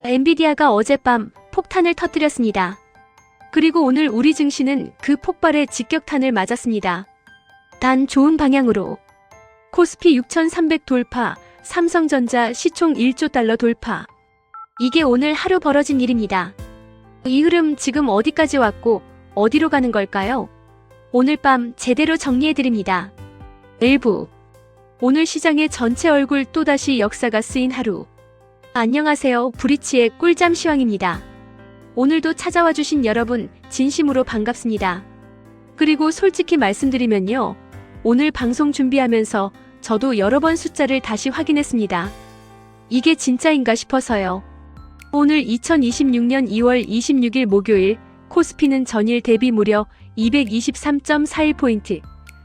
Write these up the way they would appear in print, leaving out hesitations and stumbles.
엔비디아가 어젯밤 폭탄을 터뜨렸습니다. 그리고 오늘 우리 증시는 그 폭발에 직격탄을 맞았습니다. 단 좋은 방향으로. 코스피 6300 돌파, 삼성전자 시총 1조 달러 돌파. 이게 오늘 하루 벌어진 일입니다. 이 흐름 지금 어디까지 왔고 어디로 가는 걸까요? 오늘 밤 제대로 정리해드립니다. 일부. 오늘 시장의 전체 얼굴 또다시 역사가 쓰인 하루. 안녕하세요. 브리치의 꿀잠 시황입니다. 오늘도 찾아와 주신 여러분 진심으로 반갑습니다. 그리고 솔직히 말씀드리면요. 오늘 방송 준비하면서 저도 여러 번 숫자를 다시 확인했습니다. 이게 진짜인가 싶어서요. 오늘 2026년 2월 26일 목요일 코스피는 전일 대비 무려 223.41포인트,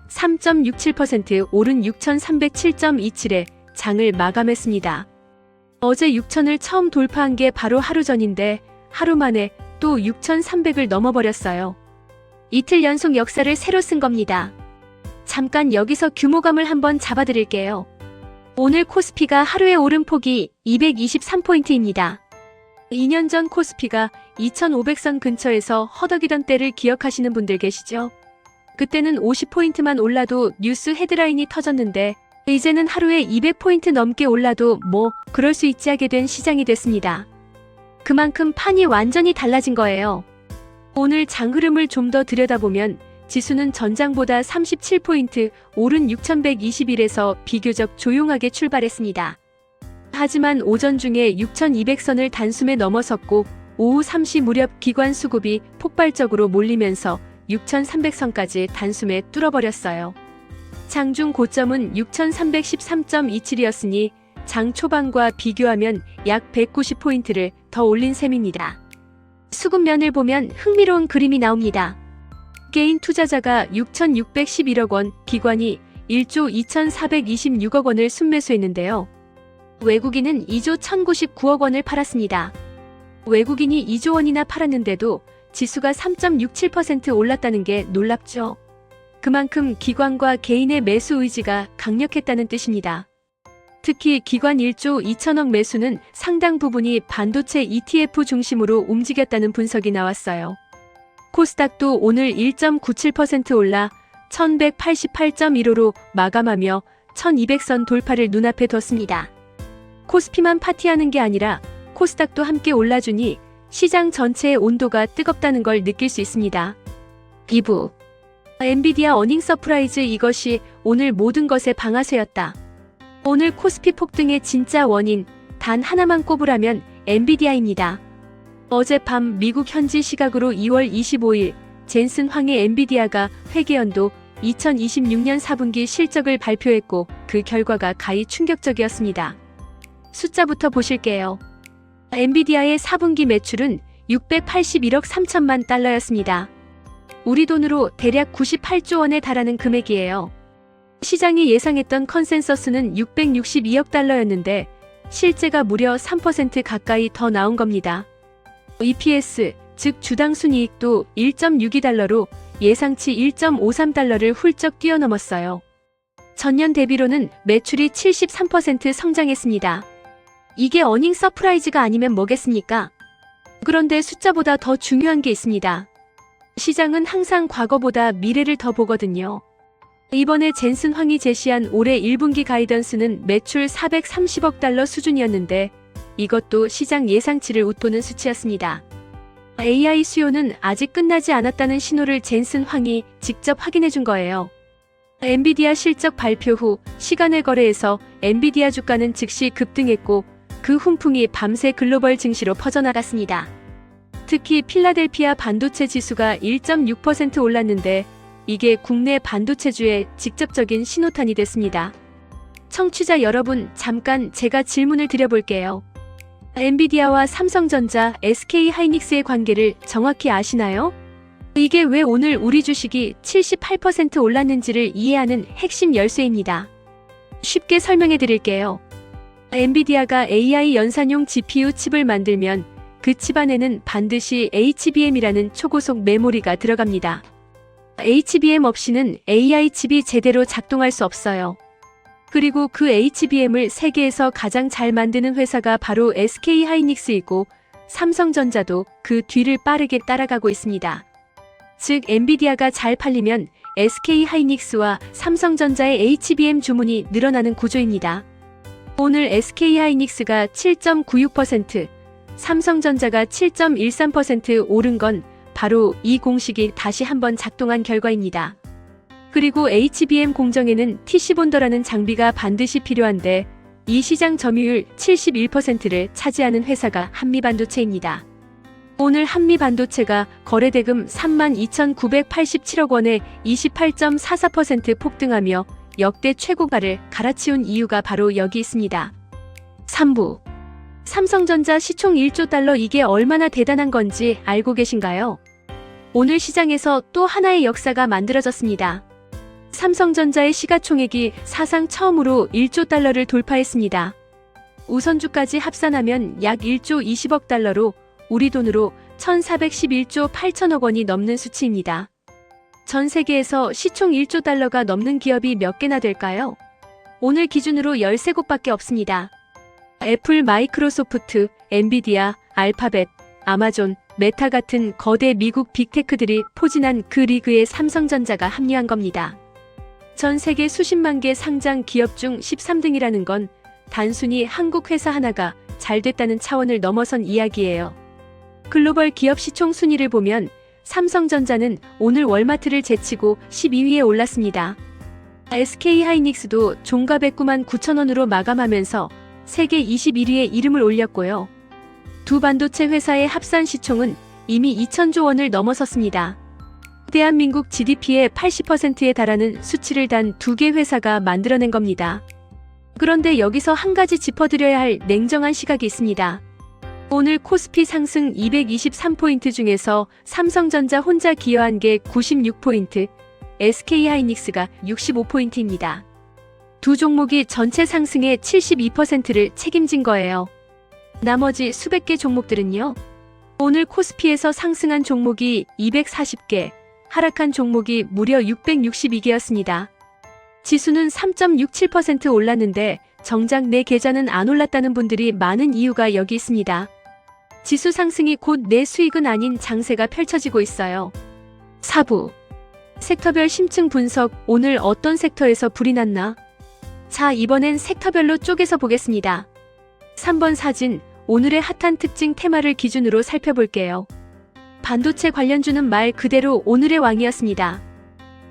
3.67% 오른 6,307.27에 장을 마감했습니다. 어제 6,000을 처음 돌파한 게 바로 하루 전인데 하루 만에 또 6,300을 넘어버렸어요. 이틀 연속 역사를 새로 쓴 겁니다. 잠깐 여기서 규모감을 한번 잡아드릴게요. 오늘 코스피가 하루의 오름폭이 223포인트입니다. 2년 전 코스피가 2,500선 근처에서 허덕이던 때를 기억하시는 분들 계시죠? 그때는 50포인트만 올라도 뉴스 헤드라인이 터졌는데 이제는 하루에 200포인트 넘게 올라도 뭐 그럴 수 있지 하게 된 시장이 됐습니다. 그만큼 판이 완전히 달라진 거예요. 오늘 장 흐름을 좀 더 들여다보면 지수는 전장보다 37포인트 오른 6,121에서 비교적 조용하게 출발했습니다. 하지만 오전 중에 6,200선을 단숨에 넘어섰고 오후 3시 무렵 기관 수급이 폭발적으로 몰리면서 6,300선까지 단숨에 뚫어버렸어요. 장중 고점은 6,313.27이었으니 장 초반과 비교하면 약 190포인트를 더 올린 셈입니다. 수급면을 보면 흥미로운 그림이 나옵니다. 개인 투자자가 6,611억 원, 기관이 1조 2,426억 원을 순매수했는데요. 외국인은 2조 1,099억 원을 팔았습니다. 외국인이 2조 원이나 팔았는데도 지수가 3.67% 올랐다는 게 놀랍죠. 그만큼 기관과 개인의 매수 의지가 강력했다는 뜻입니다. 특히 기관 1조 2천억 매수는 상당 부분이 반도체 ETF 중심으로 움직였다는 분석이 나왔어요. 코스닥도 오늘 1.97% 올라 1188.15로 마감하며 1200선 돌파를 눈앞에 뒀습니다. 코스피만 파티하는 게 아니라 코스닥도 함께 올라주니 시장 전체의 온도가 뜨겁다는 걸 느낄 수 있습니다. 2부. 엔비디아 어닝 서프라이즈 이것이 오늘 모든 것의 방아쇠였다. 오늘 코스피 폭등의 진짜 원인 단 하나만 꼽으라면 엔비디아입니다. 어젯밤 미국 현지 시각으로 2월 25일 젠슨 황의 엔비디아가 회계연도 2026년 4분기 실적을 발표했고 그 결과가 가히 충격적이었습니다. 숫자부터 보실게요. 엔비디아의 4분기 매출은 681억 3천만 달러였습니다. 우리 돈으로 대략 98조 원에 달하는 금액이에요. 시장이 예상했던 컨센서스는 662억 달러였는데 실제가 무려 3% 가까이 더 나온 겁니다. EPS, 즉 주당 순이익도 1.62달러로 예상치 1.53달러를 훌쩍 뛰어넘었어요. 전년 대비로는 매출이 73% 성장했습니다. 이게 어닝 서프라이즈가 아니면 뭐겠습니까? 그런데 숫자보다 더 중요한 게 있습니다. 시장은 항상 과거보다 미래를 더 보거든요. 이번에 젠슨 황이 제시한 올해 1분기 가이던스는 매출 430억 달러 수준이었는데 이것도 시장 예상치를 웃도는 수치였습니다. AI 수요는 아직 끝나지 않았다는 신호를 젠슨 황이 직접 확인해 준 거예요. 엔비디아 실적 발표 후 시간외 거래에서 엔비디아 주가는 즉시 급등했고 그 훈풍이 밤새 글로벌 증시로 퍼져나갔습니다. 특히 필라델피아 반도체 지수가 1.6% 올랐는데 이게 국내 반도체주의 직접적인 신호탄이 됐습니다. 청취자 여러분, 잠깐 제가 질문을 드려볼게요. 엔비디아와 삼성전자, SK하이닉스의 관계를 정확히 아시나요? 이게 왜 오늘 우리 주식이 78% 올랐는지를 이해하는 핵심 열쇠입니다. 쉽게 설명해 드릴게요. 엔비디아가 AI 연산용 GPU 칩을 만들면 그 칩 안에는 반드시 HBM이라는 초고속 메모리가 들어갑니다. HBM 없이는 AI 칩이 제대로 작동할 수 없어요. 그리고 그 HBM을 세계에서 가장 잘 만드는 회사가 바로 SK하이닉스이고 삼성전자도 그 뒤를 빠르게 따라가고 있습니다. 즉 엔비디아가 잘 팔리면 SK하이닉스와 삼성전자의 HBM 주문이 늘어나는 구조입니다. 오늘 SK하이닉스가 7.96%, 삼성전자가 7.13% 오른 건 바로 이 공식이 다시 한번 작동한 결과입니다. 그리고 HBM 공정에는 TC본더라는 장비가 반드시 필요한데 이 시장 점유율 71%를 차지하는 회사가 한미반도체입니다. 오늘 한미반도체가 거래대금 32,987억 원에 28.44% 폭등하며 역대 최고가를 갈아치운 이유가 바로 여기 있습니다. 3부. 삼성전자 시총 1조 달러 이게 얼마나 대단한 건지 알고 계신가요? 오늘 시장에서 또 하나의 역사가 만들어졌습니다. 삼성전자의 시가총액이 사상 처음으로 1조 달러를 돌파했습니다. 우선주까지 합산하면 약 1조 20억 달러로 우리 돈으로 1,411조 8천억 원이 넘는 수치입니다. 전 세계에서 시총 1조 달러가 넘는 기업이 몇 개나 될까요? 오늘 기준으로 13곳밖에 없습니다. 애플, 마이크로소프트, 엔비디아, 알파벳, 아마존, 메타 같은 거대 미국 빅테크들이 포진한 그 리그에 삼성전자가 합류한 겁니다. 전 세계 수십만 개 상장 기업 중 13등이라는 건 단순히 한국 회사 하나가 잘 됐다는 차원을 넘어선 이야기예요. 글로벌 기업 시총 순위를 보면 삼성전자는 오늘 월마트를 제치고 12위에 올랐습니다. SK하이닉스도 종가 109만 9천 원으로 마감하면서 세계 21위에 이름을 올렸고요. 두 반도체 회사의 합산 시총은 이미 2천조 원을 넘어섰습니다. 대한민국 GDP의 80%에 달하는 수치를 단 두 개 회사가 만들어낸 겁니다. 그런데 여기서 한 가지 짚어드려야 할 냉정한 시각이 있습니다. 오늘 코스피 상승 223포인트 중에서 삼성전자 혼자 기여한 게 96포인트, SK하이닉스가 65포인트입니다. 두 종목이 전체 상승의 72%를 책임진 거예요. 나머지 수백 개 종목들은요? 오늘 코스피에서 상승한 종목이 240개, 하락한 종목이 무려 662개였습니다. 지수는 3.67% 올랐는데 정작 내 계좌는 안 올랐다는 분들이 많은 이유가 여기 있습니다. 지수 상승이 곧 내 수익은 아닌 장세가 펼쳐지고 있어요. 4부. 섹터별 심층 분석, 오늘 어떤 섹터에서 불이 났나? 자, 이번엔 섹터별로 쪼개서 보겠습니다. 3번 사진, 오늘의 핫한 특징 테마를 기준으로 살펴볼게요. 반도체 관련주는 말 그대로 오늘의 왕이었습니다.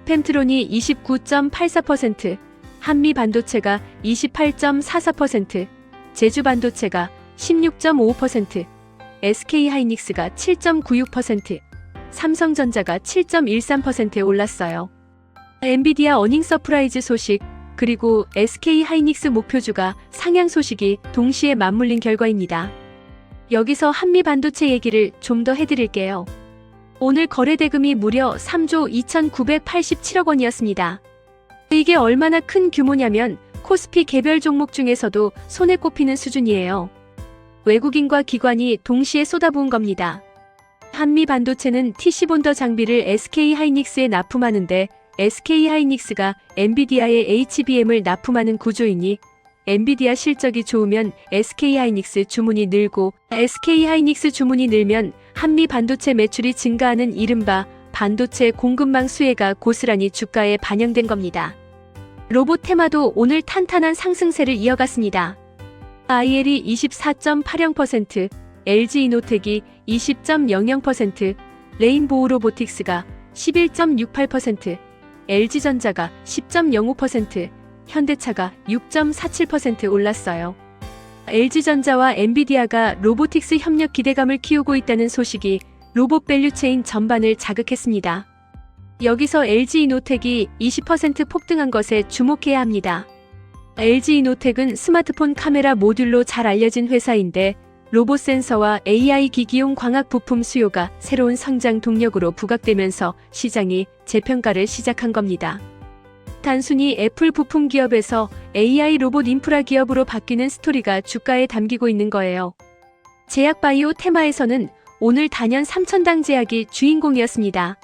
펜트론이 29.84%, 한미반도체가 28.44%, 제주반도체가 16.55%, SK하이닉스가 7.96%, 삼성전자가 7.13%에 올랐어요. 엔비디아 어닝 서프라이즈 소식, 그리고 SK하이닉스 목표주가 상향 소식이 동시에 맞물린 결과입니다. 여기서 한미반도체 얘기를 좀 더 해드릴게요. 오늘 거래대금이 무려 3조 2,987억 원이었습니다. 이게 얼마나 큰 규모냐면 코스피 개별 종목 중에서도 손에 꼽히는 수준이에요. 외국인과 기관이 동시에 쏟아부은 겁니다. 한미반도체는 TC본더 장비를 SK하이닉스에 납품하는데 SK하이닉스가 엔비디아의 HBM을 납품하는 구조이니 엔비디아 실적이 좋으면 SK하이닉스 주문이 늘고 SK하이닉스 주문이 늘면 한미반도체 매출이 증가하는 이른바 반도체 공급망 수혜가 고스란히 주가에 반영된 겁니다. 로봇 테마도 오늘 탄탄한 상승세를 이어갔습니다. IL이 24.80%, LG이노텍이 20.00%, 레인보우 로보틱스가 11.68%, LG전자가 10.05%, 현대차가 6.47% 올랐어요. LG전자와 엔비디아가 로보틱스 협력 기대감을 키우고 있다는 소식이 로봇 밸류체인 전반을 자극했습니다. 여기서 LG이노텍이 20% 폭등한 것에 주목해야 합니다. LG이노텍은 스마트폰 카메라 모듈로 잘 알려진 회사인데 로봇 센서와 AI 기기용 광학 부품 수요가 새로운 성장 동력으로 부각되면서 시장이 재평가를 시작한 겁니다. 단순히 애플 부품 기업에서 AI 로봇 인프라 기업으로 바뀌는 스토리가 주가에 담기고 있는 거예요. 제약바이오 테마에서는 오늘 단연 3천당 제약이 주인공이었습니다.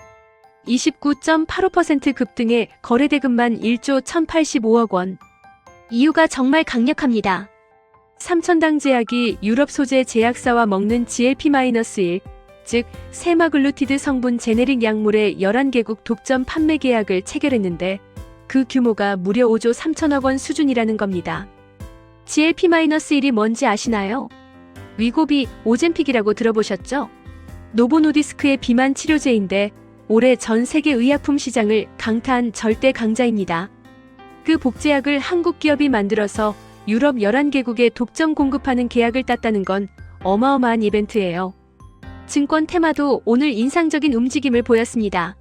29.85% 급등에 거래대금만 1조 1,085억 원. 이유가 정말 강력합니다. 삼천당 제약이 유럽 소재 제약사와 먹는 GLP-1, 즉 세마글루티드 성분 제네릭 약물의 11개국 독점 판매 계약을 체결했는데 그 규모가 무려 5조 3천억 원 수준이라는 겁니다. GLP-1이 뭔지 아시나요? 위고비, 오젬픽이라고 들어보셨죠? 노보노디스크의 비만 치료제인데 올해 전 세계 의약품 시장을 강타한 절대 강자입니다. 그 복제약을 한국 기업이 만들어서 유럽 11개국에 독점 공급하는 계약을 땄다는 건 어마어마한 이벤트예요. 증권 테마도 오늘 인상적인 움직임을 보였습니다.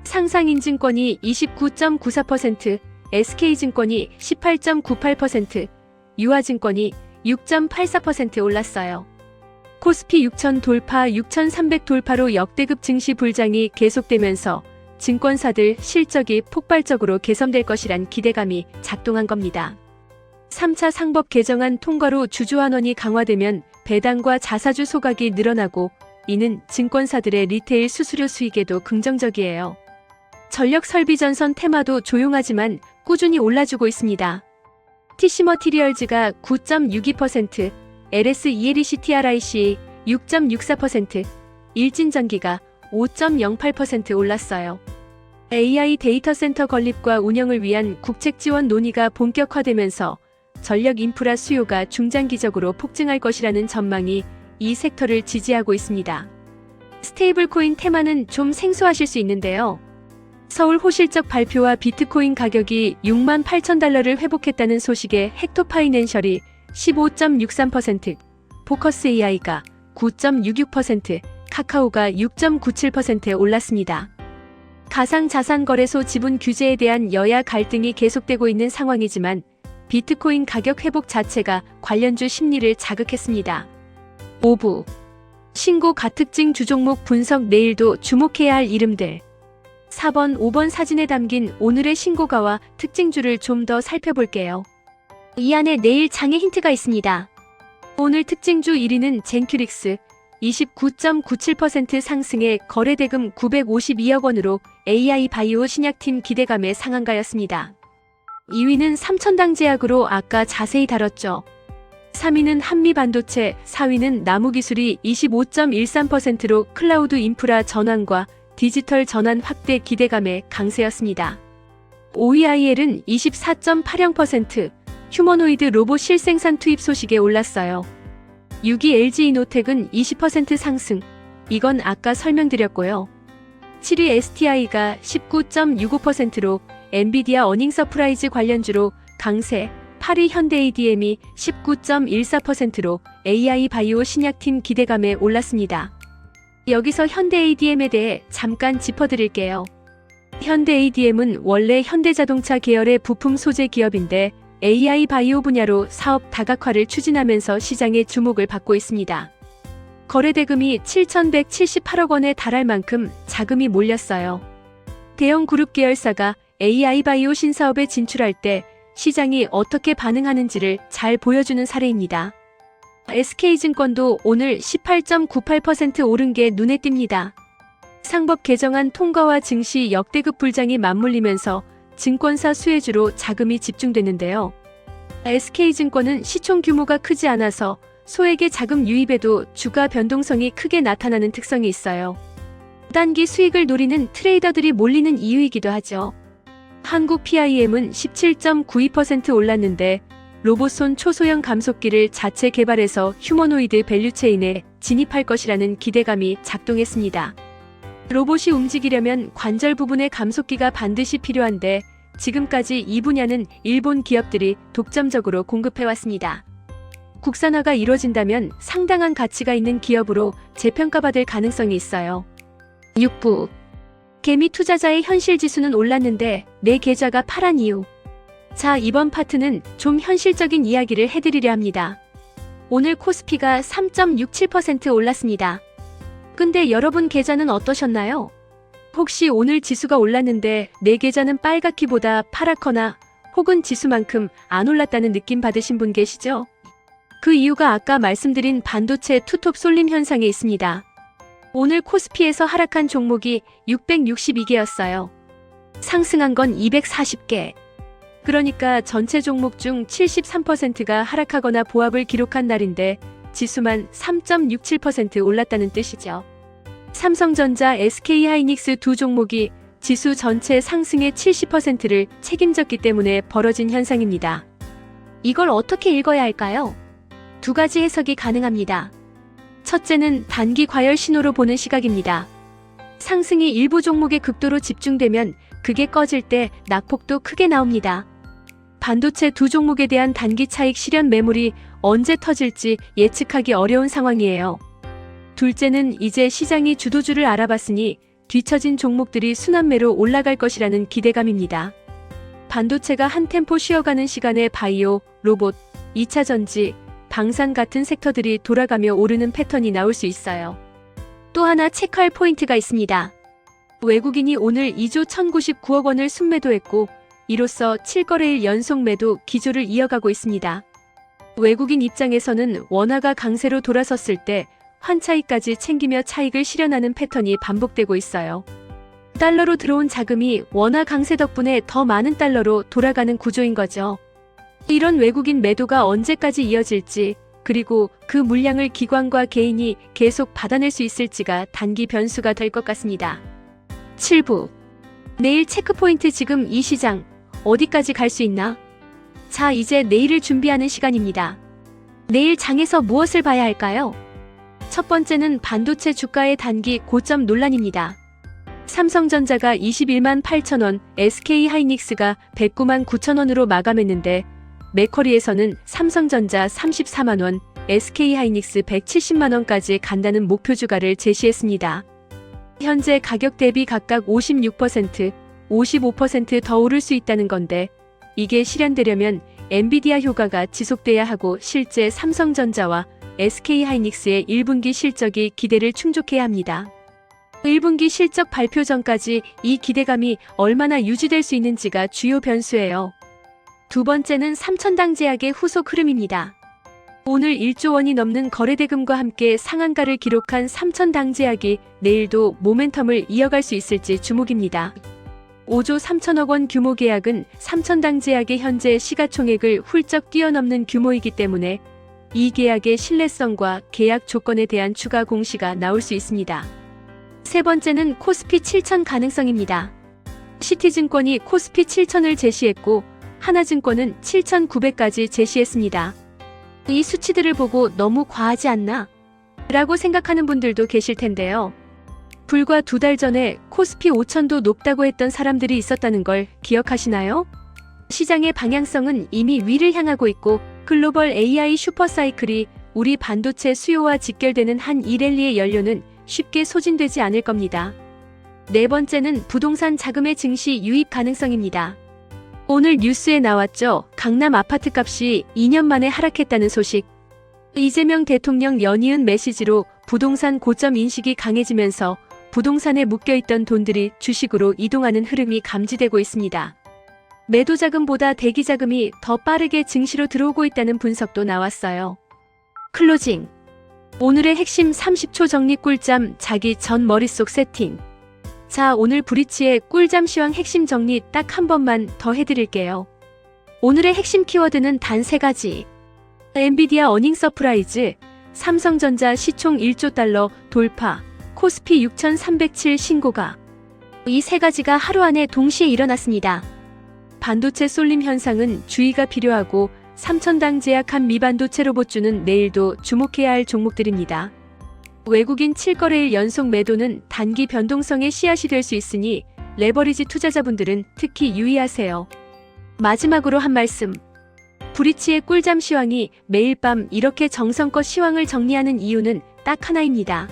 상상인증권이 29.94%, SK증권이 18.98%, 유아증권이 6.84% 올랐어요. 코스피 6,000 돌파, 6,300 돌파로 역대급 증시 불장이 계속되면서 증권사들 실적이 폭발적으로 개선될 것이란 기대감이 작동한 겁니다. 3차 상법 개정안 통과로 주주환원이 강화되면 배당과 자사주 소각이 늘어나고 이는 증권사들의 리테일 수수료 수익에도 긍정적이에요. 전력설비전선 테마도 조용하지만 꾸준히 올라주고 있습니다. TC머티리얼즈가 9.62%, LS-ELEC-TRIC 6.64%, 일진전기가 5.08% 올랐어요. AI 데이터 센터 건립과 운영을 위한 국책 지원 논의가 본격화되면서 전력 인프라 수요가 중장기적으로 폭증할 것이라는 전망이 이 섹터를 지지하고 있습니다. 스테이블코인 테마는 좀 생소하실 수 있는데요. 서울 호실적 발표와 비트코인 가격이 68,000달러를 회복했다는 소식에 헥토파이낸셜이 15.63%, 포커스 AI가 9.66%, 카카오가 6.97%에 올랐습니다. 가상자산거래소 지분 규제에 대한 여야 갈등이 계속되고 있는 상황이지만 비트코인 가격 회복 자체가 관련주 심리를 자극했습니다. 5부 신고 가특징 주종목 분석 내일도 주목해야 할 이름들 4번, 5번 사진에 담긴 오늘의 신고가와 특징주를 좀 더 살펴볼게요. 이 안에 내일 장의 힌트가 있습니다. 오늘 특징주 1위는 젠큐릭스 29.97% 상승에 거래대금 952억 원으로 AI 바이오 신약팀 기대감의 상한가였습니다. 2위는 삼천당 제약으로 아까 자세히 다뤘죠. 3위는 한미반도체, 4위는 나무기술이 25.13%로 클라우드 인프라 전환과 디지털 전환 확대 기대감의 강세였습니다. 5위 IL은 24.80%, 휴머노이드 로봇 실생산 투입 소식에 올랐어요. 6위 LG이노텍은 20% 상승, 이건 아까 설명드렸고요. 7위 STI가 19.65%로 엔비디아 어닝 서프라이즈 관련주로 강세, 8위 현대ADM이 19.14%로 AI 바이오 신약팀 기대감에 올랐습니다. 여기서 현대ADM에 대해 잠깐 짚어드릴게요. 현대ADM은 원래 현대자동차 계열의 부품 소재 기업인데 AI 바이오 분야로 사업 다각화를 추진하면서 시장의 주목을 받고 있습니다. 거래대금이 7,178억 원에 달할 만큼 자금이 몰렸어요. 대형 그룹 계열사가 AI 바이오 신사업에 진출할 때 시장이 어떻게 반응하는지를 잘 보여주는 사례입니다. SK증권도 오늘 18.98% 오른 게 눈에 띕니다. 상법 개정안 통과와 증시 역대급 불장이 맞물리면서 증권사 수혜주로 자금이 집중됐는데요. SK증권은 시총 규모가 크지 않아서 소액의 자금 유입에도 주가 변동성이 크게 나타나는 특성이 있어요. 단기 수익을 노리는 트레이더들이 몰리는 이유이기도 하죠. 한국 PIM은 17.92% 올랐는데 로봇손 초소형 감속기를 자체 개발해서 휴머노이드 밸류체인에 진입할 것이라는 기대감이 작동했습니다. 로봇이 움직이려면 관절 부분의 감속기가 반드시 필요한데 지금까지 이 분야는 일본 기업들이 독점적으로 공급해왔습니다. 국산화가 이뤄진다면 상당한 가치가 있는 기업으로 재평가받을 가능성이 있어요. 6부 개미 투자자의 현실 지수는 올랐는데 내 계좌가 파란 이유. 자, 이번 파트는 좀 현실적인 이야기를 해드리려 합니다. 오늘 코스피가 3.67% 올랐습니다. 근데 여러분 계좌는 어떠셨나요? 혹시 오늘 지수가 올랐는데 내 계좌는 빨갛기보다 파랗거나 혹은 지수만큼 안 올랐다는 느낌 받으신 분 계시죠? 그 이유가 아까 말씀드린 반도체 투톱 쏠림 현상에 있습니다. 오늘 코스피에서 하락한 종목이 662개였어요. 상승한 건 240개. 그러니까 전체 종목 중 73%가 하락하거나 보합을 기록한 날인데 지수만 3.67% 올랐다는 뜻이죠. 삼성전자, SK하이닉스 두 종목이 지수 전체 상승의 70%를 책임졌기 때문에 벌어진 현상입니다. 이걸 어떻게 읽어야 할까요? 두 가지 해석이 가능합니다. 첫째는 단기 과열 신호로 보는 시각입니다. 상승이 일부 종목에 극도로 집중되면 그게 꺼질 때 낙폭도 크게 나옵니다. 반도체 두 종목에 대한 단기 차익 실현 매물이 언제 터질지 예측하기 어려운 상황이에요. 둘째는 이제 시장이 주도주를 알아봤으니 뒤처진 종목들이 순환매로 올라갈 것이라는 기대감입니다. 반도체가 한 템포 쉬어가는 시간에 바이오, 로봇, 2차 전지, 방산 같은 섹터들이 돌아가며 오르는 패턴이 나올 수 있어요. 또 하나 체크할 포인트가 있습니다. 외국인이 오늘 2조 1,099억 원을 순매도했고 이로써 7거래일 연속 매도 기조를 이어가고 있습니다. 외국인 입장에서는 원화가 강세로 돌아섰을 때 환차익까지 챙기며 차익을 실현하는 패턴이 반복되고 있어요. 달러로 들어온 자금이 원화 강세 덕분에 더 많은 달러로 돌아가는 구조인 거죠. 이런 외국인 매도가 언제까지 이어질지, 그리고 그 물량을 기관과 개인이 계속 받아낼 수 있을지가 단기 변수가 될 것 같습니다. 7부. 내일 체크포인트. 지금 이 시장 어디까지 갈 수 있나? 자, 이제 내일을 준비하는 시간입니다. 내일 장에서 무엇을 봐야 할까요? 첫 번째는 반도체 주가의 단기 고점 논란입니다. 삼성전자가 21만 8천 원, SK하이닉스가 109만 9천 원으로 마감했는데 맥커리에서는 삼성전자 34만 원, SK하이닉스 170만 원까지 간다는 목표 주가를 제시했습니다. 현재 가격 대비 각각 56%, 55% 더 오를 수 있다는 건데 이게 실현되려면 엔비디아 효과가 지속돼야 하고 실제 삼성전자와 SK하이닉스의 1분기 실적이 기대를 충족해야 합니다. 1분기 실적 발표 전까지 이 기대감이 얼마나 유지될 수 있는지가 주요 변수예요. 두 번째는 삼천당 제약의 후속 흐름입니다. 오늘 1조 원이 넘는 거래대금과 함께 상한가를 기록한 삼천당 제약이 내일도 모멘텀을 이어갈 수 있을지 주목입니다. 5조 3천억 원 규모 계약은 삼천당 제약의 현재 시가총액을 훌쩍 뛰어넘는 규모이기 때문에 이 계약의 신뢰성과 계약 조건에 대한 추가 공시가 나올 수 있습니다. 세 번째는 코스피 7천 가능성입니다. 시티증권이 코스피 7천을 제시했고 하나증권은 7,900까지 제시했습니다. 이 수치들을 보고 너무 과하지 않나? 라고 생각하는 분들도 계실 텐데요. 불과 2달 전에 코스피 5천도 높다고 했던 사람들이 있었다는 걸 기억하시나요? 시장의 방향성은 이미 위를 향하고 있고 글로벌 AI 슈퍼사이클이 우리 반도체 수요와 직결되는 한 이 랠리의 연료는 쉽게 소진되지 않을 겁니다. 네 번째는 부동산 자금의 증시 유입 가능성입니다. 오늘 뉴스에 나왔죠. 강남 아파트 값이 2년 만에 하락했다는 소식. 이재명 대통령 연이은 메시지로 부동산 고점 인식이 강해지면서 부동산에 묶여있던 돈들이 주식으로 이동하는 흐름이 감지되고 있습니다. 매도 자금보다 대기 자금이 더 빠르게 증시로 들어오고 있다는 분석도 나왔어요. 클로징. 오늘의 핵심 30초 정리 꿀잠 자기 전 머릿속 세팅. 자, 오늘 브리치의 꿀잠 시황 핵심 정리 딱 한 번만 더 해드릴게요. 오늘의 핵심 키워드는 단 3가지. 엔비디아 어닝 서프라이즈, 삼성전자 시총 1조 달러 돌파, 코스피 6,307 신고가. 이 3가지가 하루 안에 동시에 일어났습니다. 반도체 쏠림 현상은 주의가 필요하고 삼천당 제약한 미반도체 로봇주는 내일도 주목해야 할 종목들입니다. 외국인 7거래일 연속 매도는 단기 변동성의 씨앗이 될 수 있으니 레버리지 투자자분들은 특히 유의하세요. 마지막으로 한 말씀. 브리치의 꿀잠 시황이 매일 밤 이렇게 정성껏 시황을 정리하는 이유는 딱 하나입니다.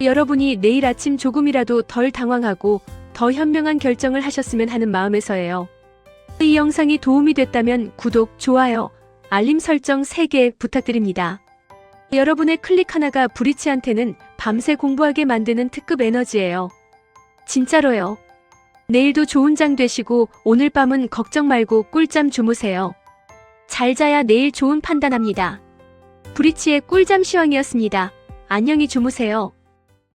여러분이 내일 아침 조금이라도 덜 당황하고 더 현명한 결정을 하셨으면 하는 마음에서예요. 이 영상이 도움이 됐다면 구독, 좋아요, 알림 설정 3개 부탁드립니다. 여러분의 클릭 하나가 브리치한테는 밤새 공부하게 만드는 특급 에너지예요. 진짜로요. 내일도 좋은 장 되시고 오늘 밤은 걱정 말고 꿀잠 주무세요. 잘 자야 내일 좋은 판단합니다. 브리치의 꿀잠 시황이었습니다. 안녕히 주무세요.